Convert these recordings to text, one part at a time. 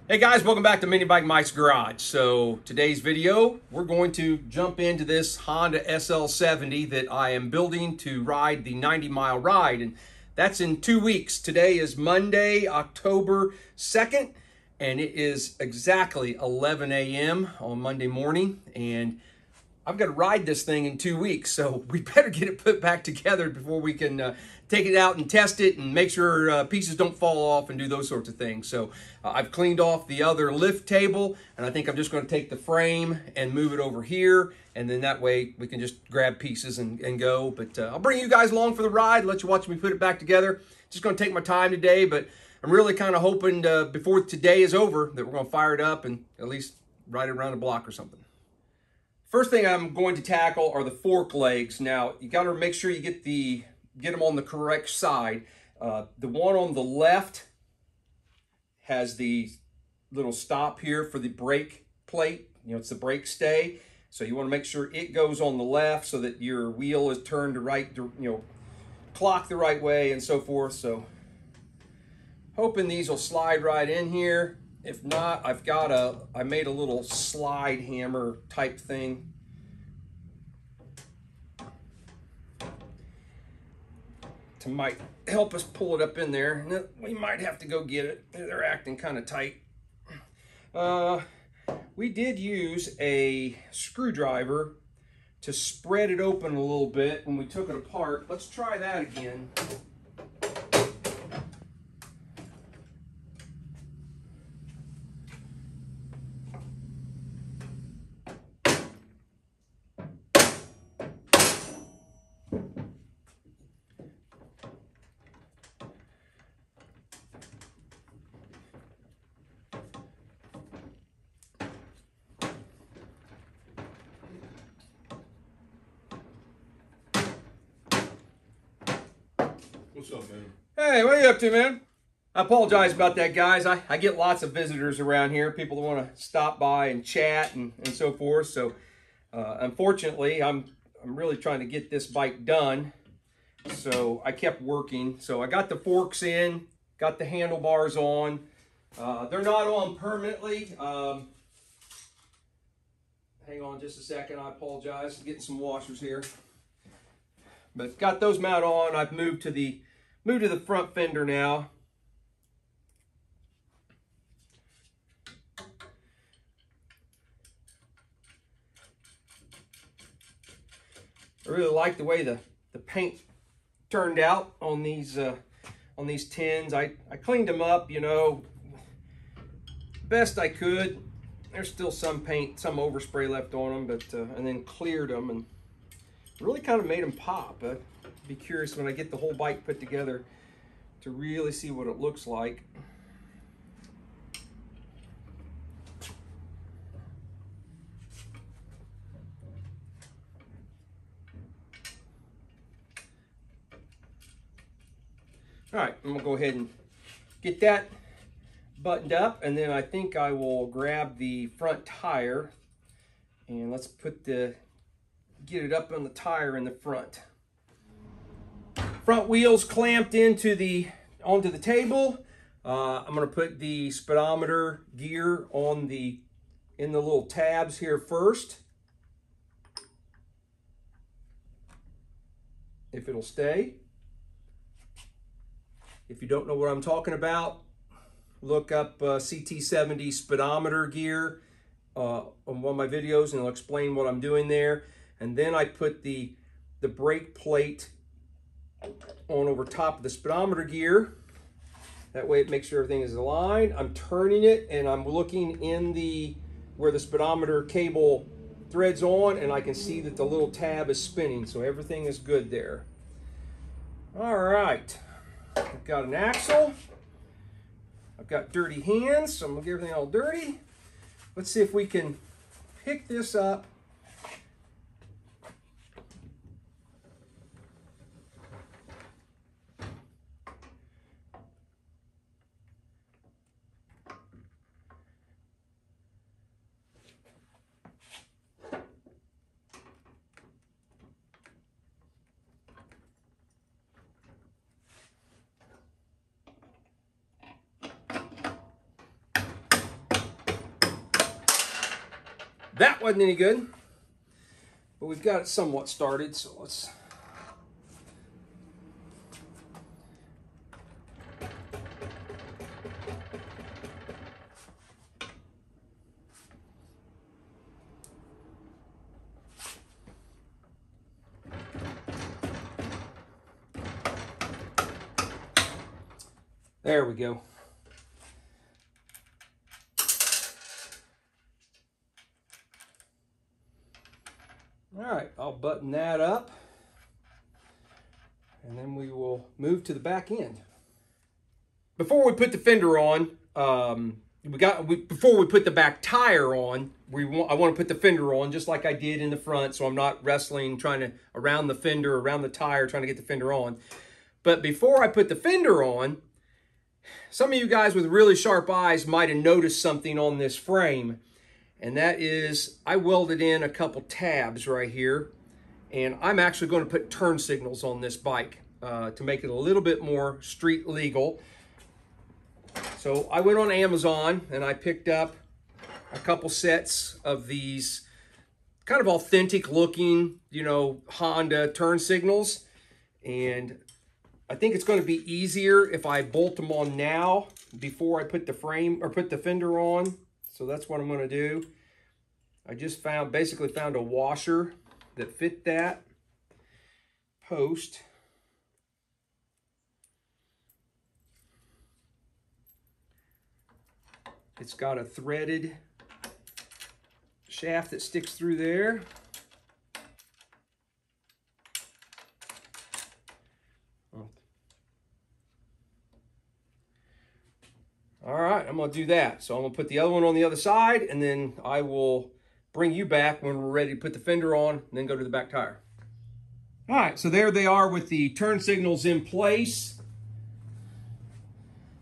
Hey guys, welcome back to Mini Bike Mike's Garage. So today's video, we're going to jump into this Honda SL70 that I am building to ride the 90-mile ride, and that's in 2 weeks. Today is Monday, October 2nd, and it is exactly 11 a.m. on Monday morning, and I've got to ride this thing in 2 weeks, so we better get it put back together before we can take it out and test it and make sure pieces don't fall off and do those sorts of things. So I've cleaned off the other lift table, and I think I'm just going to take the frame and move it over here, and then that way we can just grab pieces and go. But I'll bring you guys along for the ride, let you watch me put it back together. Just going to take my time today, but I'm really kind of hoping before today is over that we're going to fire it up and at least ride it around the block or something. First thing I'm going to tackle are the fork legs. Now, you got to make sure you get them on the correct side. The one on the left has the little stop here for the brake plate. You know, it's the brake stay. So you want to make sure it goes on the left so that your wheel is turned the right, clock the right way and so forth. So hoping these will slide right in here. If not, I made a little slide hammer type thing. To might help us pull it up in there. We might have to go get it. They're acting kind of tight. We did use a screwdriver to spread it open a little bit when we took it apart. Let's try that again. What's up, man? Hey, what are you up to, man? I apologize about that, guys. I get lots of visitors around here, people that want to stop by and chat and so forth. So, unfortunately, I'm really trying to get this bike done. So I kept working. So I got the forks in, got the handlebars on. They're not on permanently. Hang on just a second. I apologize. I'm getting some washers here. But got those mounted on. I've moved to the front fender now. I really like the way the paint turned out on these tins. I cleaned them up, best I could. There's still some paint, some overspray left on them, but and then cleared them and really kind of made them pop. I'd be curious when I get the whole bike put together to really see what it looks like. All right, I'm gonna go ahead and get that buttoned up, and then I think I will grab the front tire and let's get it up on the tire in the front. Front wheels clamped onto the table. I'm gonna put the speedometer gear in the little tabs here first, if it'll stay. If you don't know what I'm talking about, look up CT70 speedometer gear on one of my videos, and I'll explain what I'm doing there. And then I put the brake plate on over top of the speedometer gear. That way it makes sure everything is aligned. I'm turning it, and I'm looking in where the speedometer cable threads on, and I can see that the little tab is spinning, so everything is good there. All right. I've got an axle. I've got dirty hands, so I'm gonna get everything all dirty. Let's see if we can pick this up. That wasn't any good, but we've got it somewhat started, so let's... There we go. All right, I'll button that up, and then we will move to the back end. Before we put the fender on, before we put the back tire on, I want to put the fender on just like I did in the front, so I'm not wrestling, trying to around the fender, around the tire, trying to get the fender on. But before I put the fender on, some of you guys with really sharp eyes might have noticed something on this frame, and that is I welded in a couple tabs right here, and I'm actually going to put turn signals on this bike to make it a little bit more street legal. So I went on Amazon and I picked up a couple sets of these kind of authentic looking, you know, Honda turn signals, and I think it's going to be easier if I bolt them on now before I put the frame or put the fender on. So that's what I'm going to do. I just basically found a washer that fit that post. It's got a threaded shaft that sticks through there. All right, I'm gonna do that. So I'm gonna put the other one on the other side, and then I will bring you back when we're ready to put the fender on, and then go to the back tire. All right, so there they are with the turn signals in place.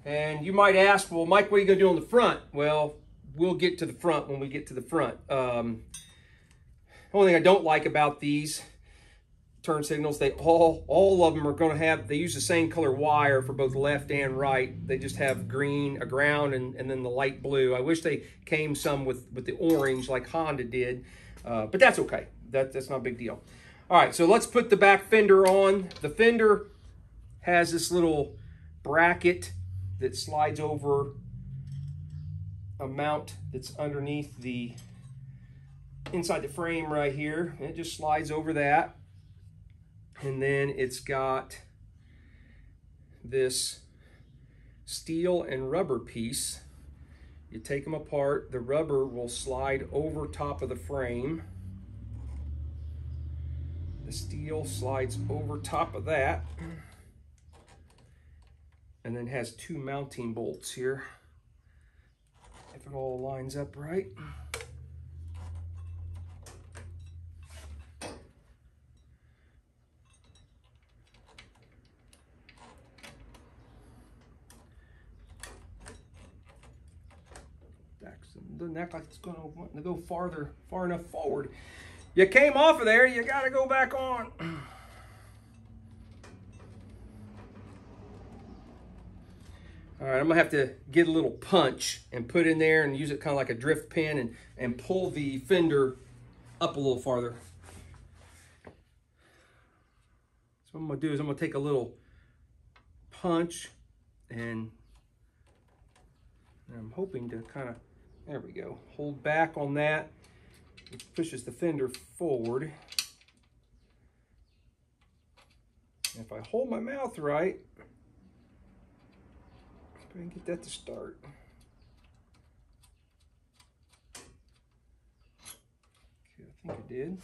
And you might ask, well, Mike, what are you gonna do on the front? Well, we'll get to the front when we get to the front. The only thing I don't like about these turn signals, they all of them are going to have, they use the same color wire for both left and right. They just have green, a ground, and then the light blue. I wish they came some with the orange like Honda did, but that's okay. That's not a big deal. All right, so let's put the back fender on. The fender has this little bracket that slides over a mount that's underneath the inside the frame right here. And it just slides over that. And then it's got this steel and rubber piece. You take them apart, the rubber will slide over top of the frame. The steel slides over top of that. And then has two mounting bolts here, if it all lines up right. Doesn't act like it's going to want to go far enough forward. You came off of there, you got to go back on. All right, I'm gonna have to get a little punch and put in there and use it kind of like a drift pin and pull the fender up a little farther. So what I'm gonna do is I'm gonna take a little punch, and I'm hoping to kind of, there we go, hold back on that, which pushes the fender forward. And if I hold my mouth right, go ahead and get that to start. Okay, I think I did.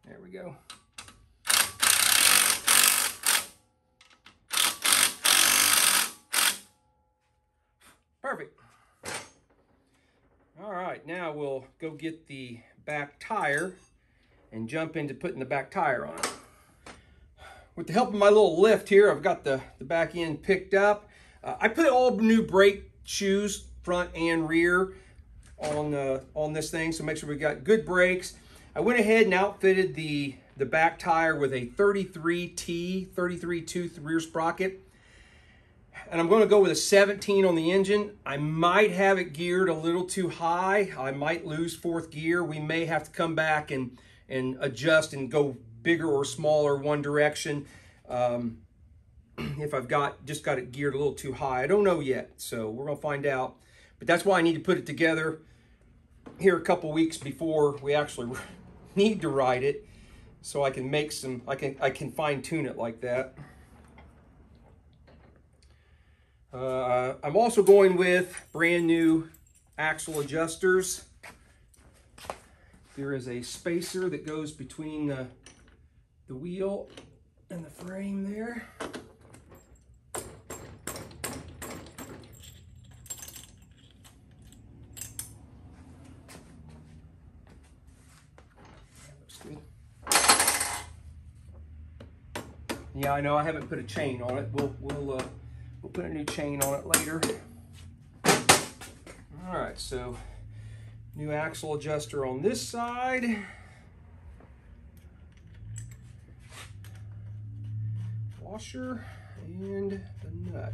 There we go. Perfect. All right, now we'll go get the back tire and jump into putting the back tire on. with the help of my little lift here, I've got the back end picked up. I put all new brake shoes, front and rear, on this thing, so make sure we got good brakes. I went ahead and outfitted the back tire with a 33 tooth rear sprocket. And I'm going to go with a 17 on the engine. I might have it geared a little too high. I might lose fourth gear. We may have to come back and adjust and go bigger or smaller one direction if I've just got it geared a little too high. I don't know yet, so we're going to find out. But that's why I need to put it together here a couple weeks before we actually need to ride it, so I can make some, I can fine tune it like that. I'm also going with brand new axle adjusters. There is a spacer that goes between the wheel and the frame there. Yeah, I know I haven't put a chain on it. We'll put a new chain on it later. All right, so new axle adjuster on this side. Washer and the nut.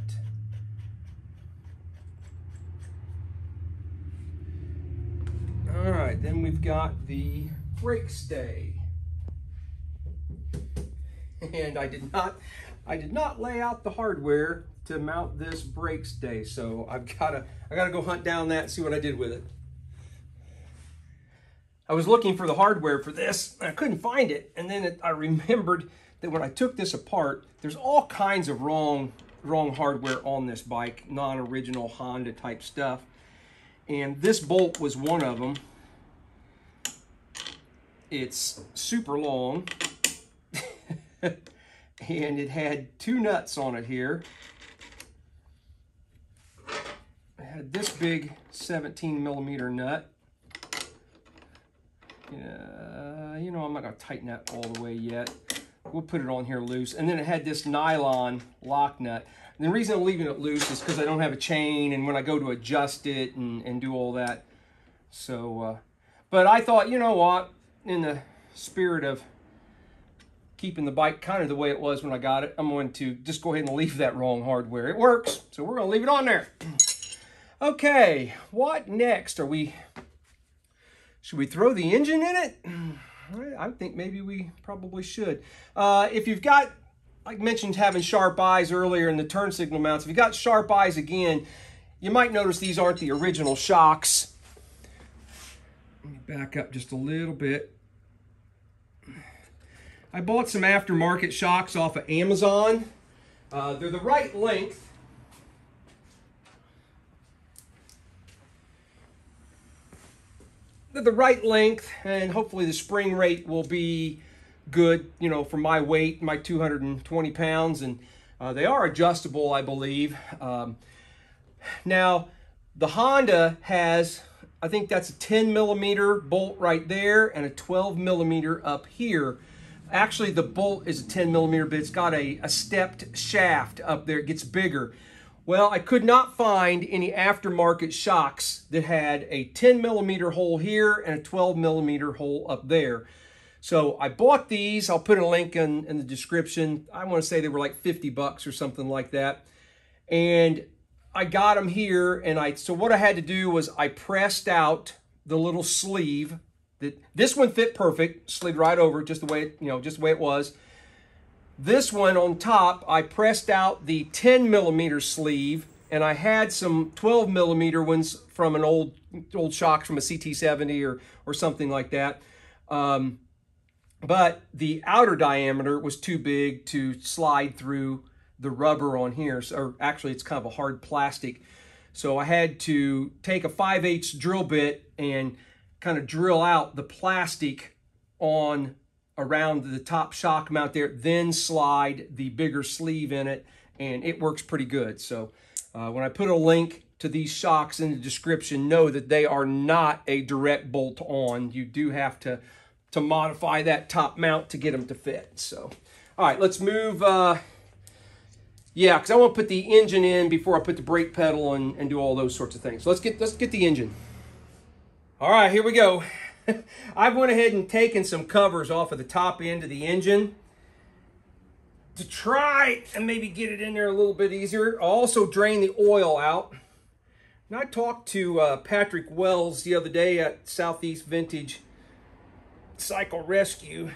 All right, then we've got the brake stay. And I did not lay out the hardware to mount this brake stay, so I gotta go hunt down that and see what I did with it. I was looking for the hardware for this and I couldn't find it, and then I remembered that when I took this apart, there's all kinds of wrong hardware on this bike, non-original Honda type stuff, and this bolt was one of them. It's super long. And it had two nuts on it here. It had this big 17mm nut. You know, I'm not going to tighten that all the way yet. We'll put it on here loose. And then it had this nylon lock nut. And the reason I'm leaving it loose is because I don't have a chain, and when I go to adjust it and do all that. So, but I thought, you know what, in the spirit of keeping the bike kind of the way it was when I got it, I'm going to just go ahead and leave that wrong hardware. It works, so we're going to leave it on there. Okay, what next? Should we throw the engine in it? I think maybe we probably should. If you've got, like I mentioned, having sharp eyes earlier in the turn signal mounts, if you've got sharp eyes again, you might notice these aren't the original shocks. Let me back up just a little bit. I bought some aftermarket shocks off of Amazon. They're the right length. They're the right length, and hopefully the spring rate will be good, you know, for my weight, my 220 pounds, and they are adjustable, I believe. Now, the Honda has, I think that's a 10mm bolt right there and a 12mm up here. Actually, the bolt is a 10mm, but it's got a stepped shaft up there. It gets bigger. Well, I could not find any aftermarket shocks that had a 10mm hole here and a 12mm hole up there. So I bought these. I'll put a link in the description. I want to say they were like 50 bucks or something like that. And I got them here, and so what I had to do was I pressed out the little sleeve. This one fit perfect, slid right over just the way it was. This one on top, I pressed out the 10mm sleeve, and I had some 12mm ones from an old shock from a CT70 or something like that. But the outer diameter was too big to slide through the rubber on here. Or actually, it's kind of a hard plastic. So I had to take a 5/8 drill bit and kind of drill out the plastic on around the top shock mount there, then slide the bigger sleeve in it, and it works pretty good. So when I put a link to these shocks in the description, know that they are not a direct bolt on. You do have to modify that top mount to get them to fit. So All right, let's move. Yeah, because I want to put the engine in before I put the brake pedal and do all those sorts of things. So let's get the engine. All right, here we go. I've went ahead and taken some covers off of the top end of the engine to try and maybe get it in there a little bit easier. I'll also drain the oil out. And I talked to Patrick Wells the other day at Southeast Vintage Cycle Rescue.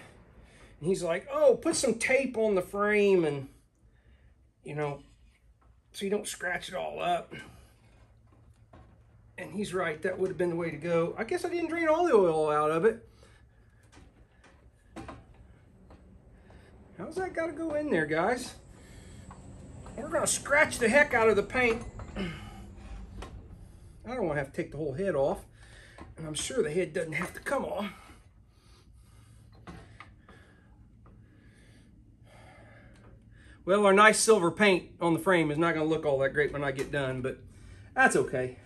And he's like, oh, put some tape on the frame and, you know, so you don't scratch it all up. And he's right, that would have been the way to go. I guess I didn't drain all the oil out of it. How's that got to go in there, guys? We're going to scratch the heck out of the paint. I don't want to have to take the whole head off. And I'm sure the head doesn't have to come off. Well, our nice silver paint on the frame is not going to look all that great when I get done, but that's okay.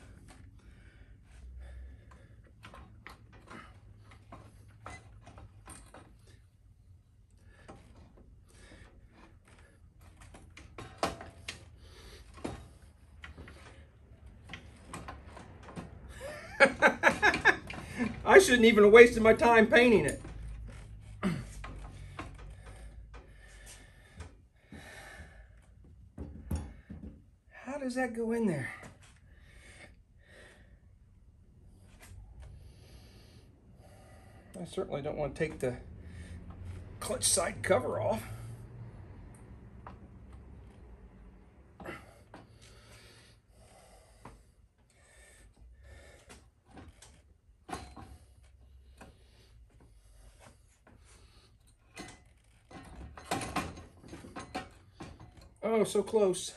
I shouldn't even have wasted my time painting it. How does that go in there? I certainly don't want to take the clutch side cover off. Oh, so close.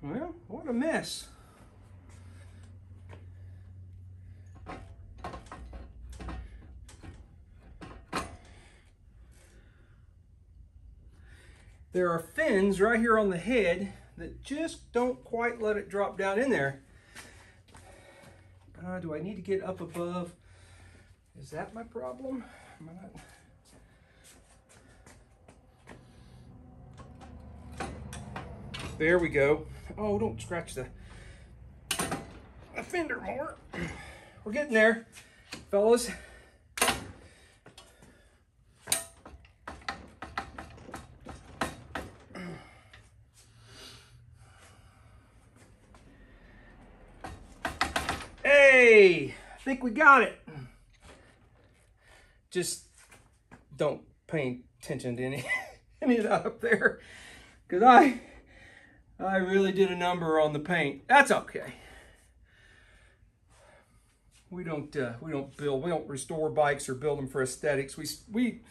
Well, what a mess. There are fins right here on the head that just don't quite let it drop down in there. Do I need to get up above? Is that my problem? Am I not? There we go. Oh, don't scratch the fender more. We're getting there, fellas. Hey, I think we got it. Just don't pay attention to any of that up there, because I really did a number on the paint. That's okay. We don't restore bikes or build them for aesthetics. We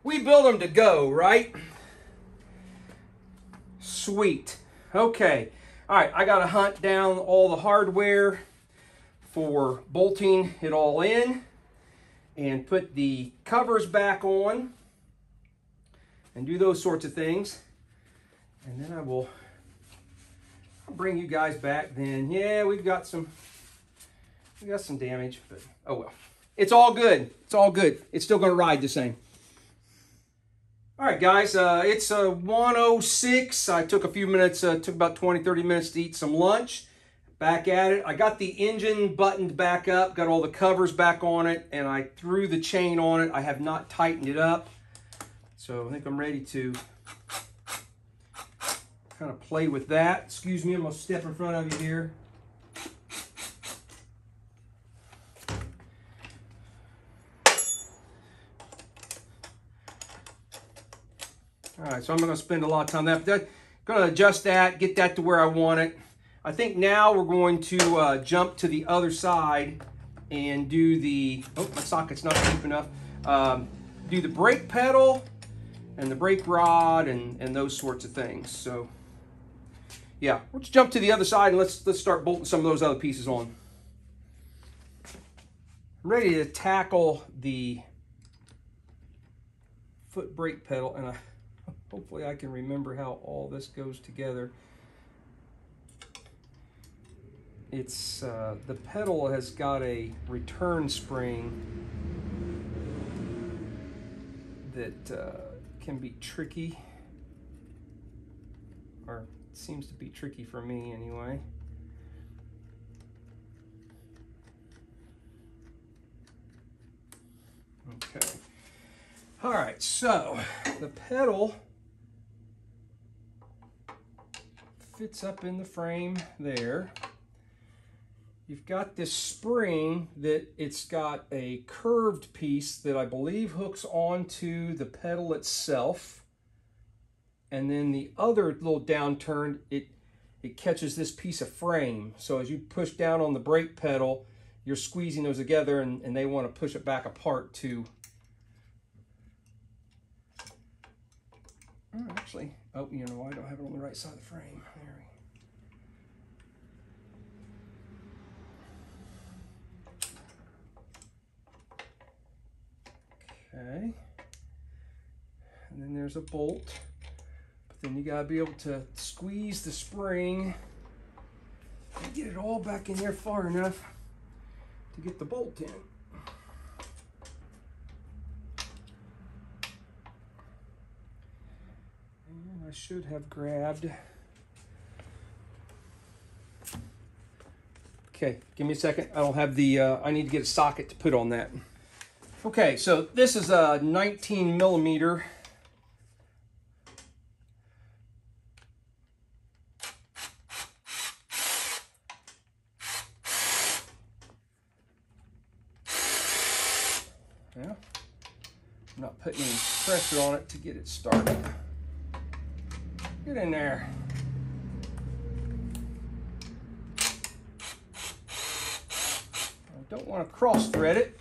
build them to go, right? Sweet. Okay. All right, I got to hunt down all the hardware for bolting it all in and put the covers back on and do those sorts of things. And then I'll bring you guys back then. Yeah, we got some damage, but oh well. It's all good. It's all good. It's still gonna ride the same. All right, guys, it's 1:06. I took a few minutes, took about 20-30 minutes to eat some lunch. Back at it. I got the engine buttoned back up, got all the covers back on it, and I threw the chain on it. I have not tightened it up. So I think I'm ready to kind of play with that. Excuse me, I'm gonna step in front of you here. All right, so I'm gonna spend a lot of time on that. Gonna adjust that, get that to where I want it. I think now we're going to jump to the other side and do the, oh, my socket's not deep enough. Do the brake pedal and the brake rod and those sorts of things. So yeah, let's jump to the other side and let's start bolting some of those other pieces on. I'm ready to tackle the foot brake pedal, and hopefully I can remember how all this goes together. It's the pedal has got a return spring that can be tricky, or seems to be tricky for me anyway. Okay. All right, so the pedal fits up in the frame there. You've got this spring that it's got a curved piece that I believe hooks onto the pedal itself. And then the other little downturn, it catches this piece of frame. So as you push down on the brake pedal, you're squeezing those together, and they want to push it back apart too. Oh, actually, oh, you know, I don't have it on the right side of the frame. There we go. Okay. And then there's a bolt. But then you gotta be able to squeeze the spring and get it all back in there far enough to get the bolt in. And I should have grabbed. Okay, give me a second. I don't have the, I need to get a socket to put on that. Okay, so this is a 19 millimeter. Yeah, I'm not putting any pressure on it to get it started. Get in there. I don't want to cross thread it.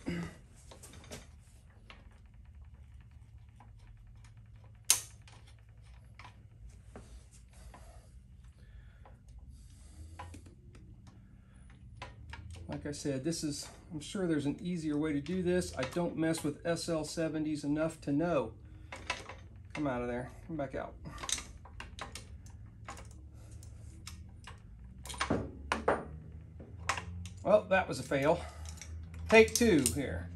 Like I said, this is, I'm sure there's an easier way to do this. I don't mess with SL70s enough to know. Come out of there, come back out. Well, that was a fail. Take two here.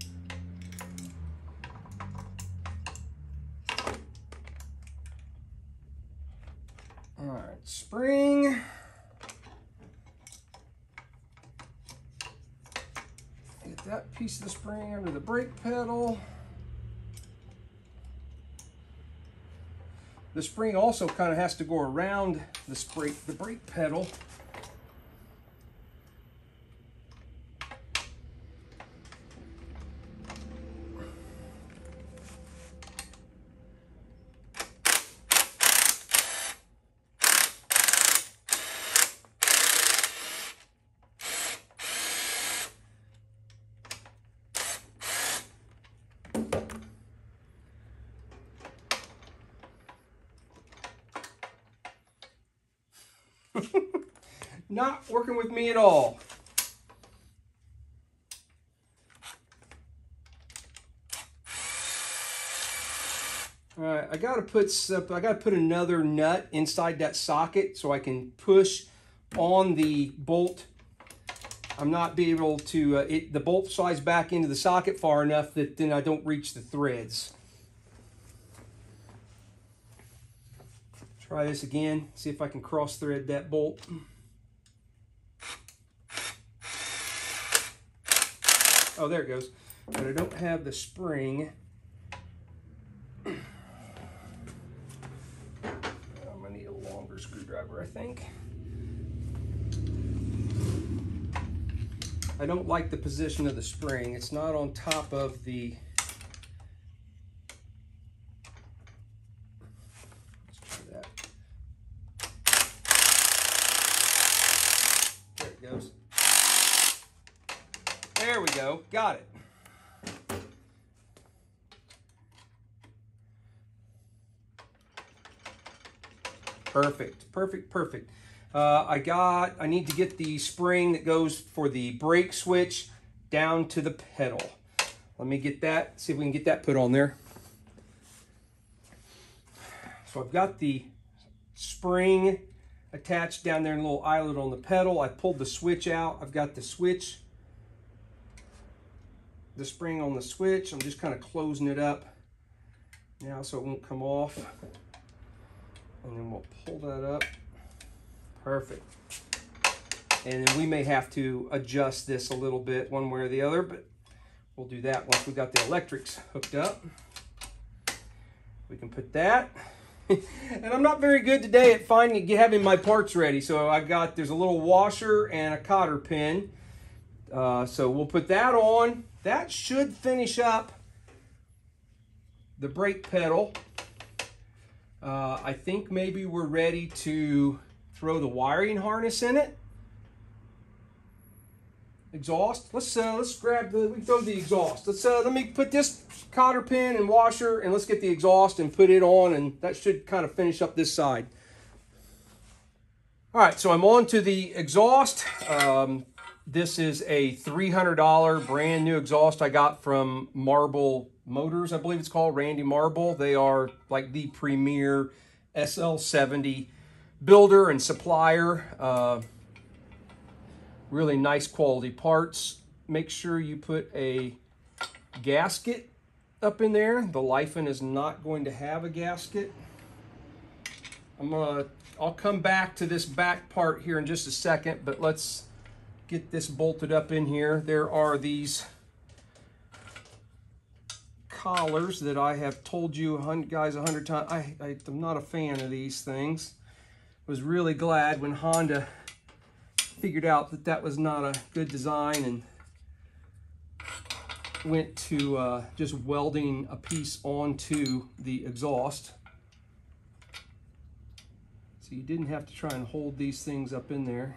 All right, spring. Get that piece of the spring under the brake pedal. The spring also kind of has to go around the brake pedal. Not working with me at all. All right, I gotta put another nut inside that socket so I can push on the bolt. I'm not be able to, the bolt slides back into the socket far enough that then I don't reach the threads. Try this again, see if I can cross thread that bolt. Oh, there it goes. But I don't have the spring. I'm gonna need a longer screwdriver, I think. I don't like the position of the spring. It's not on top of the... Let's try that. There it goes. There we go, got it. Perfect, perfect, perfect. I need to get the spring that goes for the brake switch down to the pedal. Let me get that, see if we can get that put on there. So I've got the spring attached down there in a little eyelet on the pedal. I pulled the switch out. I've got the switch, the spring on the switch. I'm just kind of closing it up now so it won't come off. And then we'll pull that up. Perfect. And then we may have to adjust this a little bit one way or the other, but we'll do that once we got the electrics hooked up. We can put that. And I'm not very good today at having my parts ready. So there's a little washer and a cotter pin. So we'll put that on. That should finish up the brake pedal. I think maybe we're ready to throw the wiring harness in it. Exhaust. Let's grab we throw the exhaust. Let me put this cotter pin and washer, and let's get the exhaust and put it on, and that should kind of finish up this side. All right, so I'm on to the exhaust. This is a $300 brand new exhaust I got from Marble Motors, I believe it's called, Randy Marble. They are like the premier SL70 builder and supplier. Really nice quality parts. Make sure you put a gasket up in there. The Lifan is not going to have a gasket. I'll come back to this back part here in just a second, but let's get this bolted up in here. There are these collars that I have told you guys 100 times. I'm not a fan of these things. Was really glad when Honda figured out that that was not a good design and went to just welding a piece onto the exhaust. So you didn't have to try and hold these things up in there.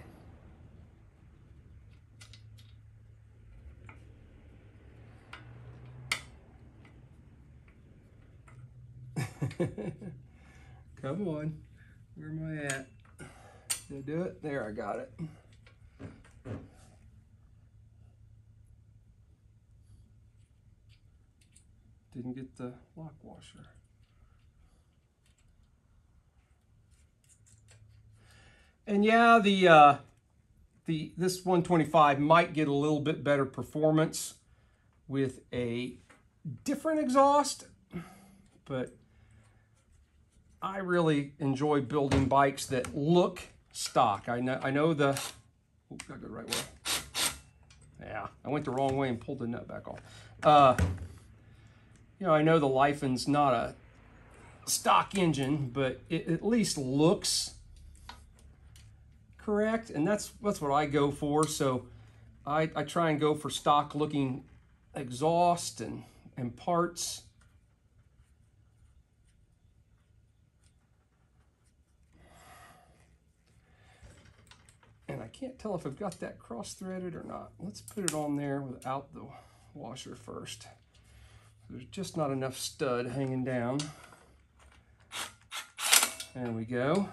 Come on, where am I at? Did I do it? There, I got it. Didn't get the lock washer. And yeah, this 125 might get a little bit better performance with a different exhaust, but I really enjoy building bikes that look stock. I know the, oops, gotta go the right way. Yeah, I went the wrong way and pulled the nut back off. You know, I know the Lifan's not a stock engine, but it at least looks correct, and that's what I go for. So I try and go for stock looking exhaust and parts. And I can't tell if I've got that cross-threaded or not. Let's put it on there without the washer first. There's just not enough stud hanging down. There we go.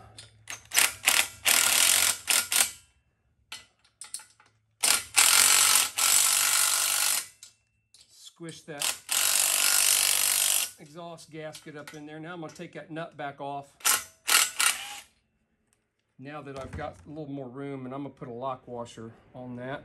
Squish that exhaust gasket up in there. Now I'm going to take that nut back off. Now that I've got a little more room, and I'm going to put a lock washer on that.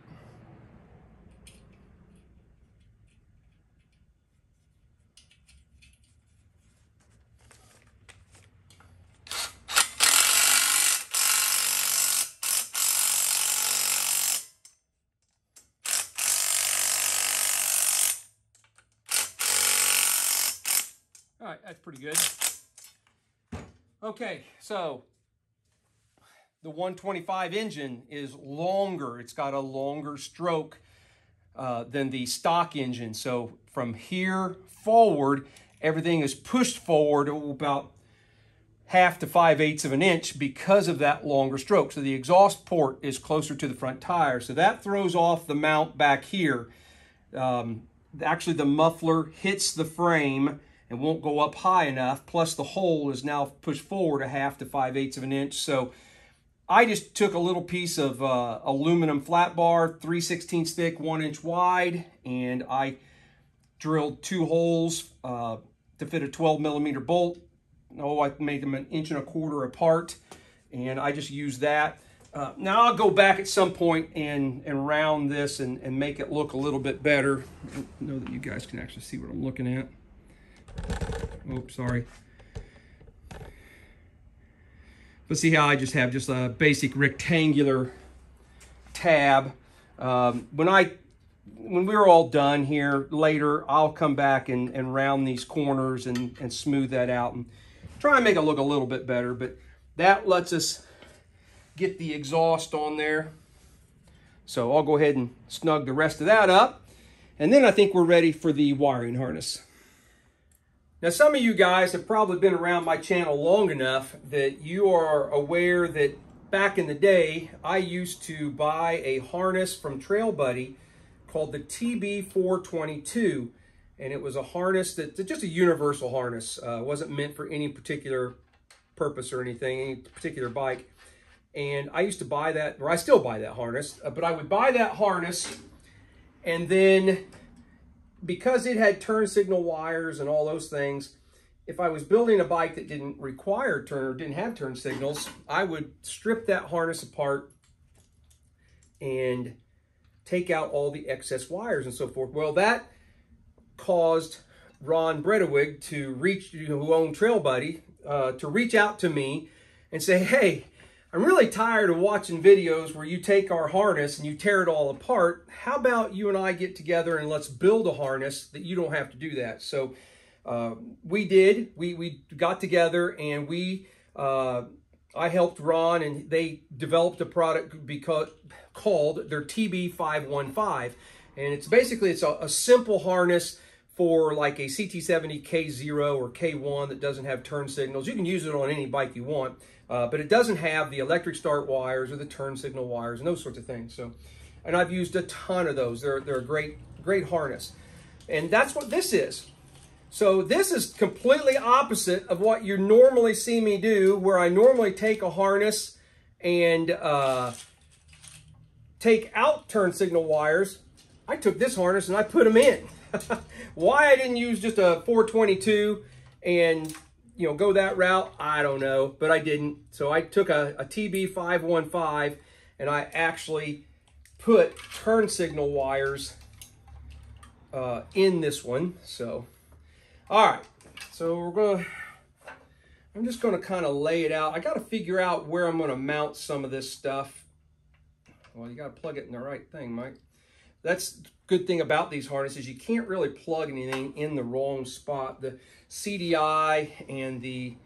All right, that's pretty good. Okay, so the 125 engine is longer. It's got a longer stroke than the stock engine. So from here forward, everything is pushed forward about 1/2 to 5/8 of an inch because of that longer stroke. So the exhaust port is closer to the front tire. So that throws off the mount back here. Actually, the muffler hits the frame and won't go up high enough. Plus the hole is now pushed forward 1/2 to 5/8 of an inch. So I just took a little piece of aluminum flat bar, 3/16 thick, 1 inch wide, and I drilled 2 holes to fit a 12mm bolt. I made them 1.25 inches apart, and I just used that. Now I'll go back at some point and round this and make it look a little bit better. I don't know that you guys can actually see what I'm looking at. Oops, sorry. But see how I just have just a basic rectangular tab. When we're all done here later, I'll come back and round these corners and smooth that out and try and make it look a little bit better. But that lets us get the exhaust on there. So I'll go ahead and snug the rest of that up. And then I think we're ready for the wiring harness. Now, some of you guys have probably been around my channel long enough that you are aware that back in the day, I used to buy a harness from Trail Buddy called the TB515. And it was a harness that's just a universal harness. It wasn't meant for any particular purpose or anything, any particular bike. And I used to buy that, or I still buy that harness, but I would buy that harness, and then because it had turn signal wires and all those things, if I was building a bike that didn't require turn or didn't have turn signals, I would strip that harness apart and take out all the excess wires and so forth. Well, that caused Ron Bredewig to reach, who owned Trail Buddy, to reach out to me and say, hey, I'm really tired of watching videos where you take our harness and you tear it all apart. How about you and I get together and let's build a harness that you don't have to do that? So we did. We got together and I helped Ron, and they developed a product called their TB515. And it's basically, it's a simple harness for like a CT70 K0 or K1 that doesn't have turn signals. You can use it on any bike you want. But it doesn't have the electric start wires or the turn signal wires and those sorts of things. So, and I've used a ton of those. They're a great harness. And that's what this is. So this is completely opposite of what you normally see me do, where I normally take a harness and take out turn signal wires. I took this harness and I put them in. Why I didn't use just a 422 and go that route, I don't know, but I didn't. So I took a TB515 and I actually put turn signal wires in this one. So, all right, so I'm just gonna kind of lay it out. I gotta figure out where I'm gonna mount some of this stuff. Well, you gotta plug it in the right thing, Mike. That's the good thing about these harnesses. You can't really plug anything in the wrong spot. The CDI and the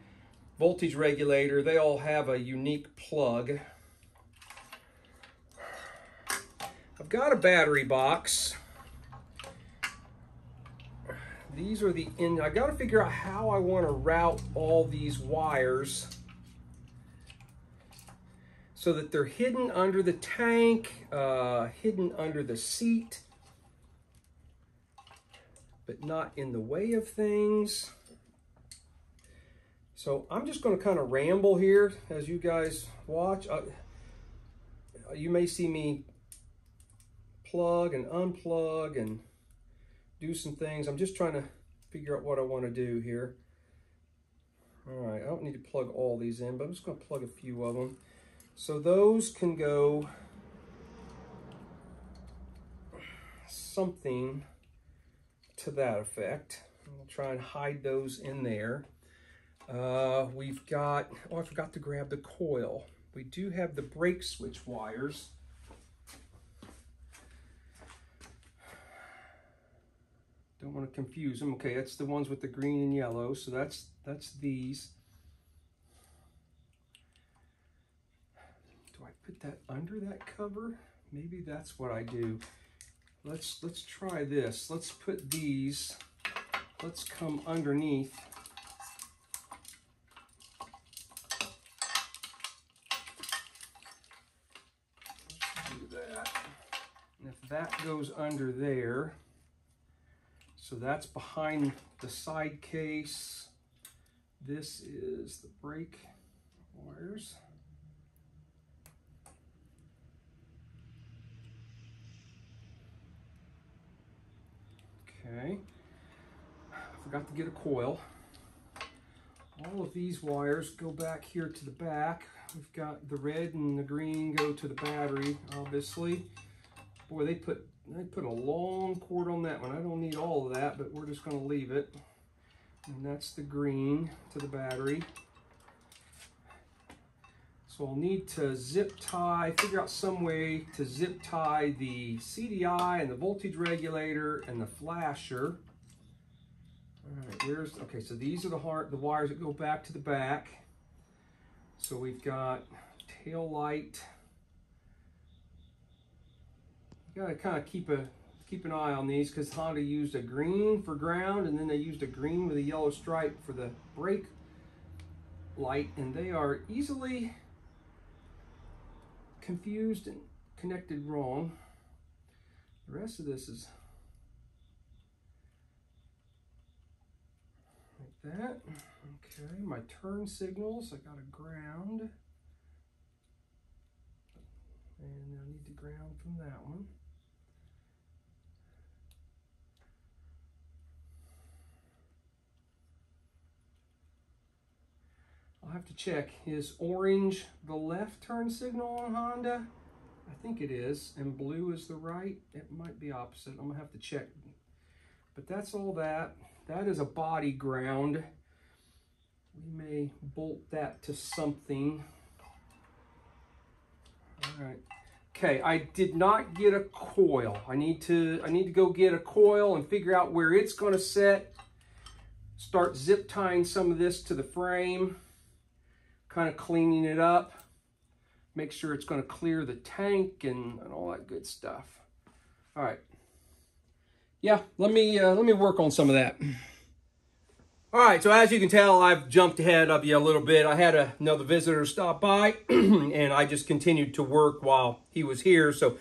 voltage regulator, they all have a unique plug. I've got a battery box. These are the I got to figure out how I want to route all these wires so that they're hidden under the tank, hidden under the seat, but not in the way of things. So I'm just going to kind of ramble here as you guys watch. You may see me plug and unplug and do some things. I'm just trying to figure out what I want to do here. All right, I don't need to plug all these in, but I'm just going to plug a few of them. So those can go something to that effect. I'll try and hide those in there. We've got, oh, I forgot to grab the coil. We do have the brake switch wires. Don't want to confuse them. Okay, that's the ones with the green and yellow. So that's these. Do I put that under that cover? Maybe that's what I do. Let's try this. Let's put these. Let's come underneath. Let's do that. And if that goes under there, so that's behind the side case. This is the brake wires. Okay, I forgot to get a coil. All of these wires go back here to the back. We've got the red and the green go to the battery, obviously. Boy, they put a long cord on that one. I don't need all of that, but we're just going to leave it. And that's the green to the battery. So I'll need to figure out some way to zip tie the CDI and the voltage regulator and the flasher. All right, okay, so these are the wires that go back to the back. So we've got tail light. You gotta kind of keep an eye on these because Honda used a green for ground and then they used a green with a yellow stripe for the brake light, and they are easily confused and connected wrong. The rest of this is like that. Okay, my turn signals, I got a ground. And I need to ground from that one. I'll have to check. Is orange the left turn signal on Honda? I think it is. And blue is the right. It might be opposite. I'm gonna have to check. But that's all that. That is a body ground. We may bolt that to something. All right. Okay, I did not get a coil. I need to go get a coil and figure out where it's going to set. Start zip tying some of this to the frame. Kind of cleaning it up. Make sure it's going to clear the tank and all that good stuff. All right. Yeah, let me work on some of that. All right, so as you can tell, I've jumped ahead of you a little bit. I had another visitor stop by, and I just continued to work while he was here. So I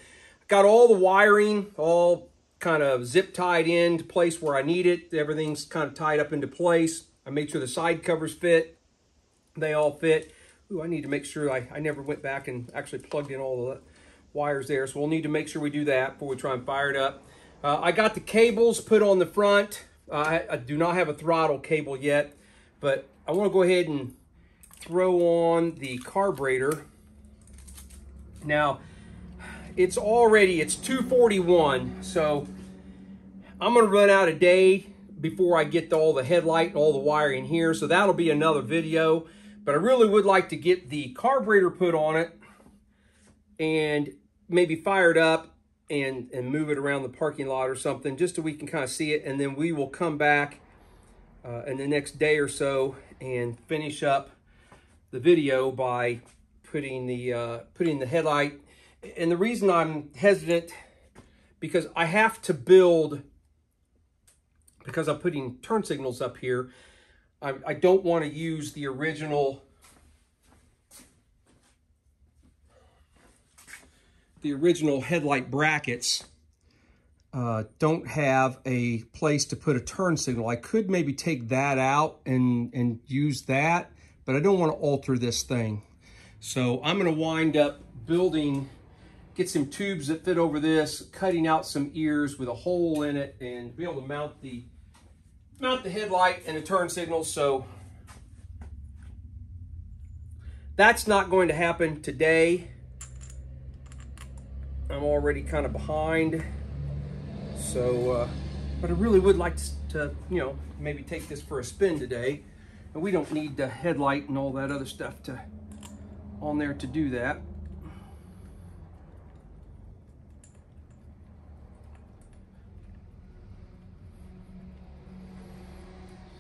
got all the wiring all kind of zip tied into place where I need it. Everything's kind of tied up into place. I made sure the side covers fit. They all fit. Ooh, I need to make sure I never went back and actually plugged in all the wires there. So we'll need to make sure we do that before we try and fire it up. I got the cables put on the front. I do not have a throttle cable yet, but I want to go ahead and throw on the carburetor. Now, it's 2:41, so I'm going to run out of day before I get to all the headlight and all the wiring here, so that'll be another video. But I really would like to get the carburetor put on it and maybe fire it up and move it around the parking lot or something, just so we can kind of see it, and then we will come back in the next day or so and finish up the video by putting the headlight. And the reason I'm hesitant, because I have to build, because I'm putting turn signals up here, I don't want to use the original headlight brackets. Don't have a place to put a turn signal. I could maybe take that out and use that, but I don't want to alter this thing. So I'm going to wind up get some tubes that fit over this, cutting out some ears with a hole in it, and be able to mount the headlight and the turn signals. So that's not going to happen today. I'm already kind of behind. So, but I really would like to, maybe take this for a spin today. And we don't need the headlight and all that other stuff on there to do that.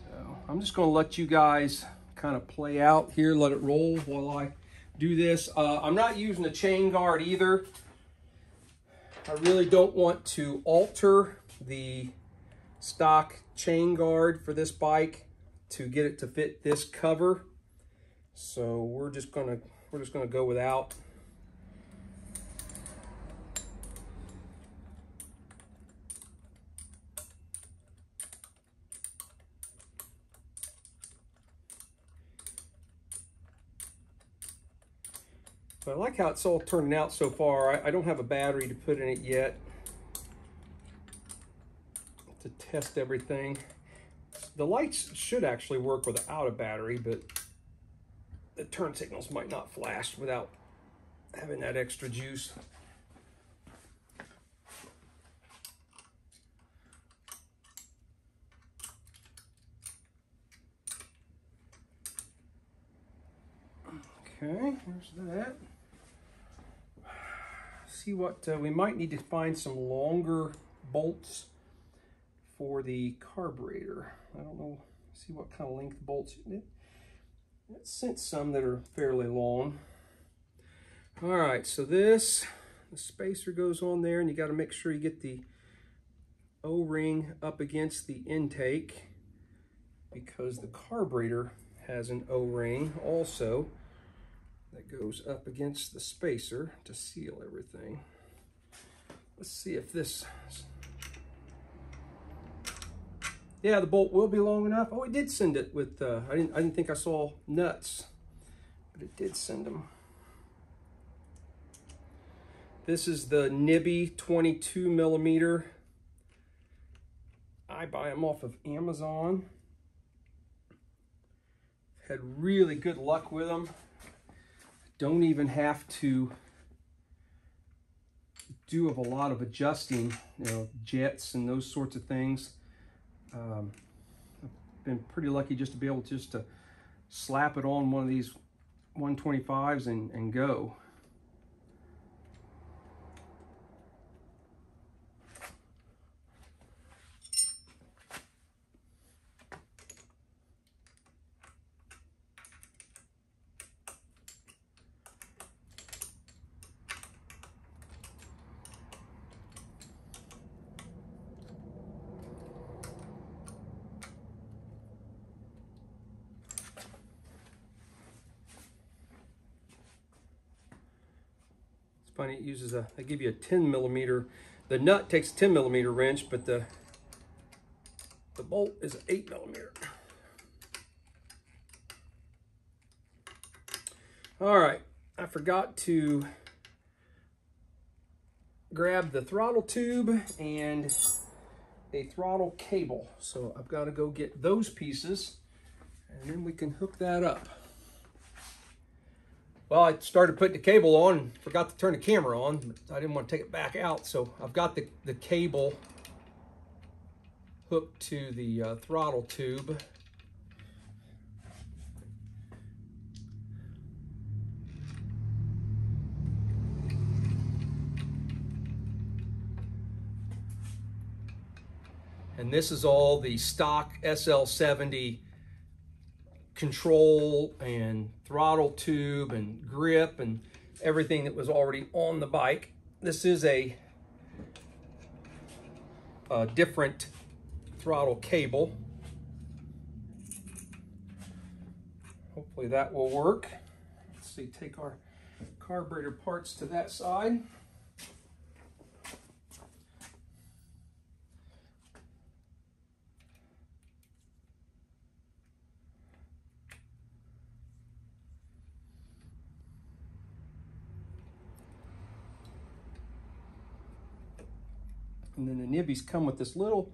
So I'm just going to let you guys kind of play out here, let it roll while I do this. I'm not using a chain guard either. I really don't want to alter the stock chain guard for this bike to get it to fit this cover. So we're just gonna go without. But I like how it's all turning out so far. I don't have a battery to put in it yet. to test everything. The lights should actually work without a battery, but the turn signals might not flash without having that extra juice. Okay, there's that. See what we might need to find some longer bolts for the carburetor. I don't know, see what kind of length bolts. It sent some that are fairly long. All right, so the spacer goes on there, and you got to make sure you get the O-ring up against the intake, because the carburetor has an O-ring also that goes up against the spacer to seal everything. Let's see if this, yeah, the bolt will be long enough. Oh, it did send it with, I didn't think I saw nuts, but it did send them. This is the Nibbi 22 millimeter. I buy them off of Amazon. Had really good luck with them. Don't even have to do a lot of adjusting, you know, jets and those sorts of things. I've been pretty lucky just to be able to slap it on one of these 125s and go. Funny, it uses they give you a 10 millimeter. The nut takes a 10 millimeter wrench, but the bolt is an 8 millimeter. All right, I forgot to grab the throttle tube and a throttle cable. So I've got to go get those pieces, and then we can hook that up. Well, I started putting the cable on and forgot to turn the camera on, but I didn't want to take it back out. So I've got the cable hooked to the throttle tube. And this is all the stock SL70 control and throttle tube and grip and everything that was already on the bike. This is a different throttle cable. Hopefully that will work. Let's see, take our carburetor parts to that side. And then the Nibbis come with this little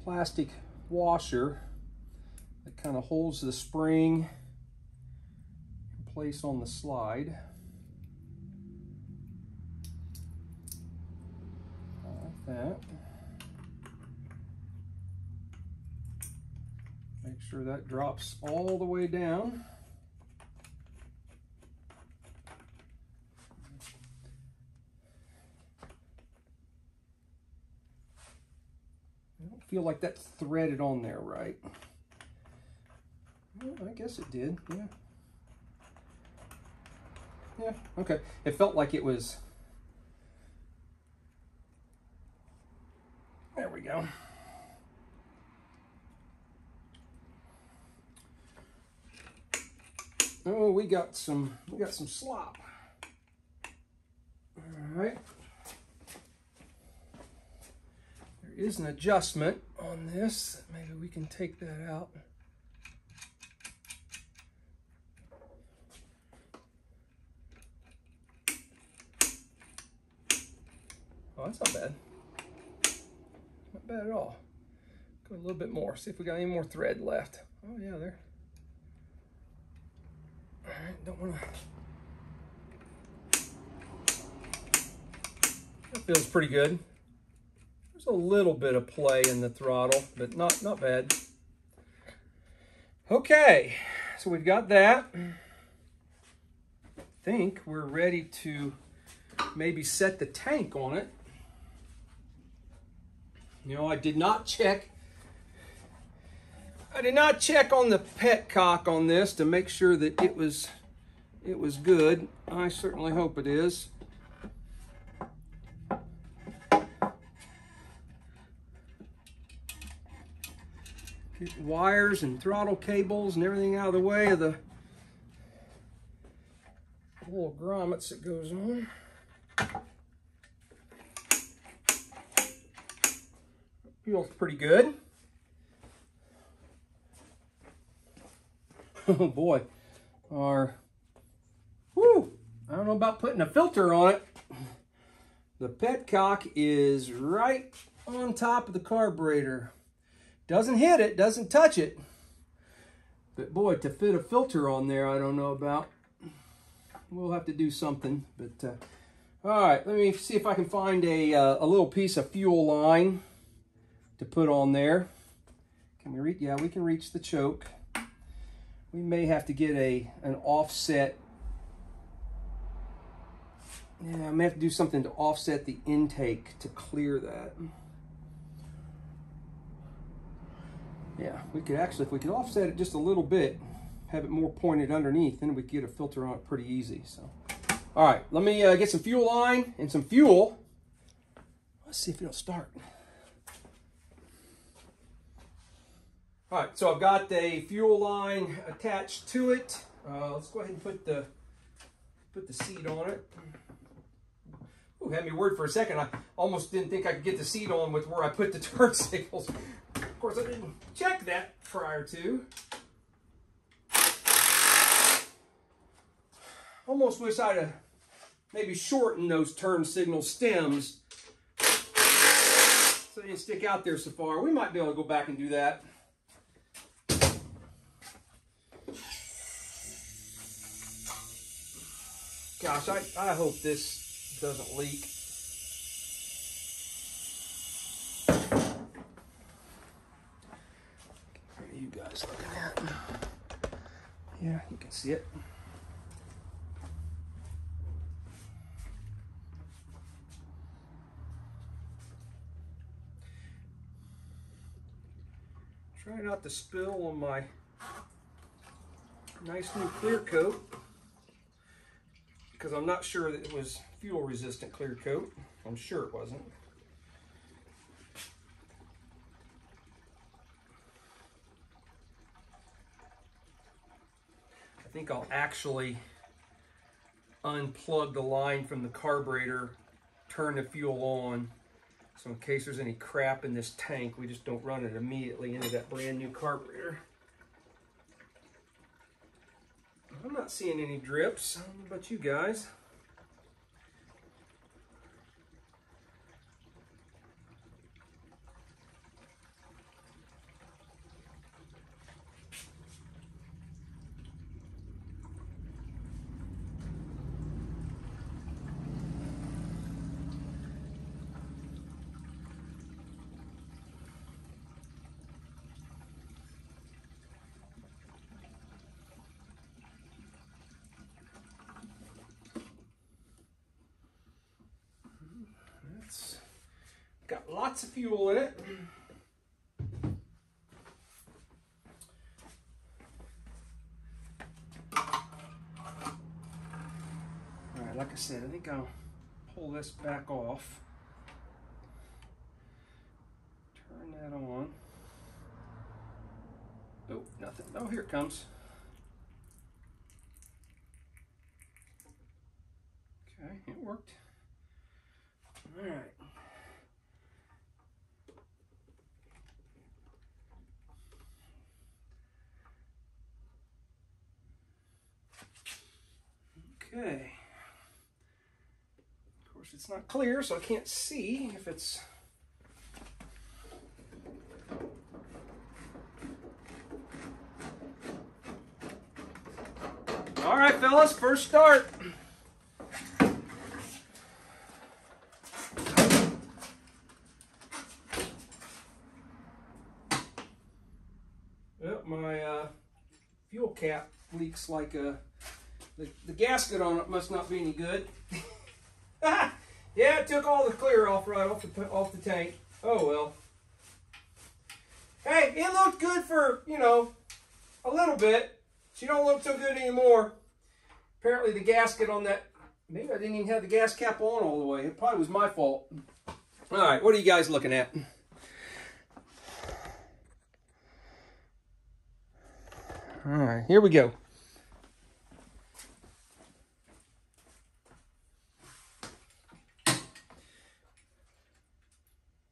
plastic washer that kind of holds the spring in place on the slide. Like that. Make sure that drops all the way down. Feel like that's threaded on there, right? Well, I guess it did, yeah. Yeah, okay. It felt like it was, there we go. Oh, we got some slop. All right. There is an adjustment on this. Maybe we can take that out. Oh, that's not bad. Not bad at all. a little bit more. See if we got any more thread left. Oh yeah, there. All right, don't want to. That feels pretty good. There's a little bit of play in the throttle, but not bad. Okay, so we've got that. I think we're ready to maybe set the tank on it. You know, I did not check on the petcock on this to make sure that it was good. I certainly hope it is. Get wires and throttle cables and everything out of the way of the little grommets that goes on. Feels pretty good. Oh boy, I don't know about putting a filter on it. The petcock is right on top of the carburetor. Doesn't hit it, doesn't touch it. But boy, to fit a filter on there, I don't know about. We'll have to do something. But all right, let me see if I can find a little piece of fuel line to put on there. Can we reach? Yeah, we can reach the choke. We may have to get an offset. Yeah, I may have to do something to offset the intake to clear that. Yeah, we could actually, if we could offset it just a little bit, have it more pointed underneath, then we could get a filter on it pretty easy. So, all right, let me get some fuel line and some fuel. Let's see if it'll start. All right, so I've got the fuel line attached to it. Let's go ahead and put the seat on it. Ooh, had me worried for a second. I almost didn't think I could get the seat on with where I put the turn signals. Of course, I didn't check that prior to. Almost wish I'd have maybe shortened those turn signal stems so they didn't stick out there so far. We might be able to go back and do that. Gosh, I hope this doesn't leak. What are you guys looking at? Yeah, you can see it. Try not to spill on my nice new clear coat, because I'm not sure that it was fuel resistant clear coat. I'm sure it wasn't. I think I'll actually unplug the line from the carburetor, turn the fuel on, so in case there's any crap in this tank, we just don't run it immediately into that brand new carburetor. I'm not seeing any drips. I don't know about you guys. Got lots of fuel in it. All right, like I said, I think I'll pull this back off. Turn that on. Oh, nothing. Oh, here it comes. Okay, it worked. All right. Okay. Of course, it's not clear, so I can't see if it's All right, fellas, first start. Well, my fuel cap leaks like the gasket on it must not be any good. Yeah, it took all the clear off right off the tank. Oh well. Hey, it looked good for, you know, a little bit. She don't look so good anymore. Apparently the gasket on that, maybe I didn't even have the gas cap on all the way. It probably was my fault. All right, what are you guys looking at? All right, here we go.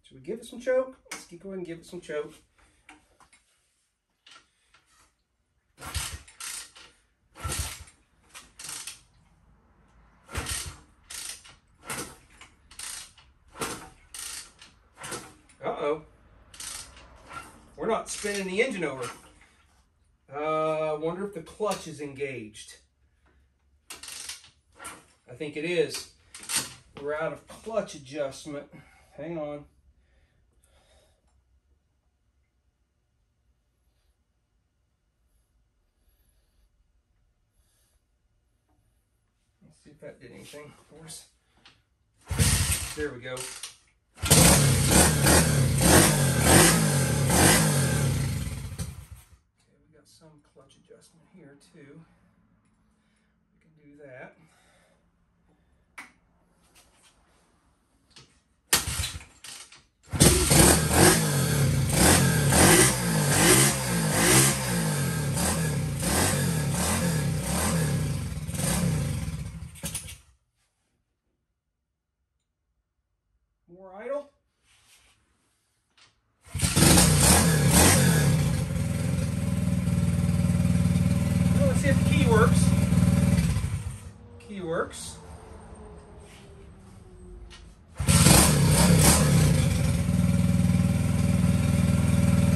Should we give it some choke? Let's go ahead and give it some choke. Uh-oh. We're not spinning the engine over. I wonder if the clutch is engaged. I think it is. We're out of clutch adjustment. Hang on. Let's see if that did anything for us. There we go. Some clutch adjustment here too. We can do that. More idle. See if the key works. Key works.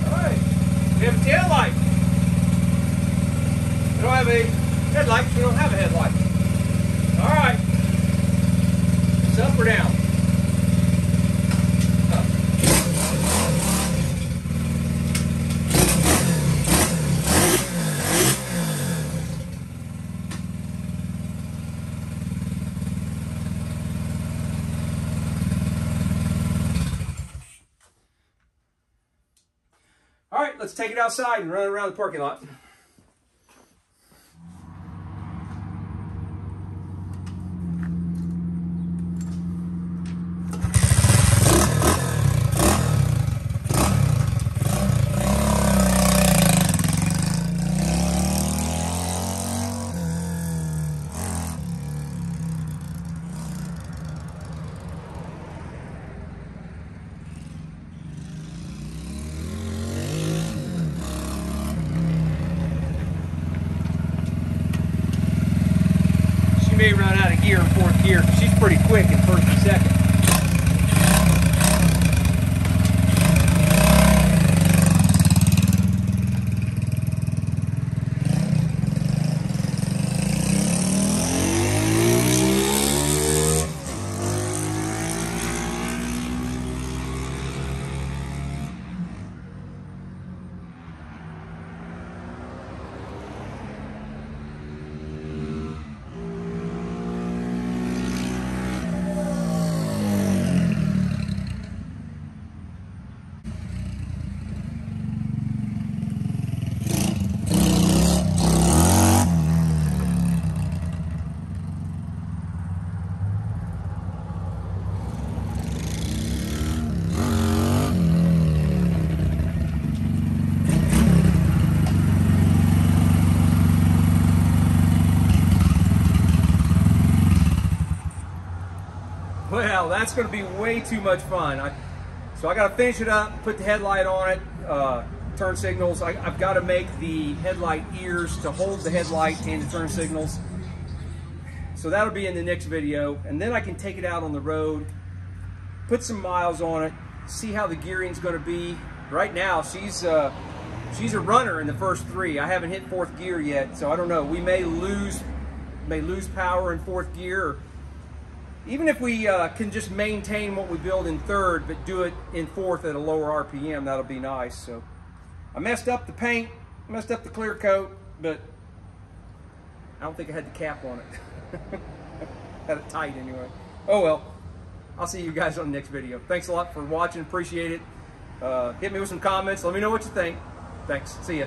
Alright. We have a tail light. We don't have a headlight. We don't have a headlight. Alright. It's up or down? Up. All right, let's take it outside and run around the parking lot. May run out of gear in fourth gear. She's pretty quick in first and second. Well, that's going to be way too much fun. So I got to finish it up, put the headlight on it, turn signals. I've got to make the headlight ears to hold the headlight and the turn signals. So that'll be in the next video. And then I can take it out on the road, put some miles on it, see how the gearing's going to be. Right now, she's a runner in the first three. I haven't hit fourth gear yet, so I don't know. We may lose may lose power in fourth gear. Or even if we can just maintain what we build in third, but do it in fourth at a lower RPM, that'll be nice. So I messed up the paint, messed up the clear coat, but I don't think I had the cap on it. Had it tight anyway. Oh well, I'll see you guys on the next video. Thanks a lot for watching, appreciate it. Hit me with some comments, let me know what you think. Thanks, see ya.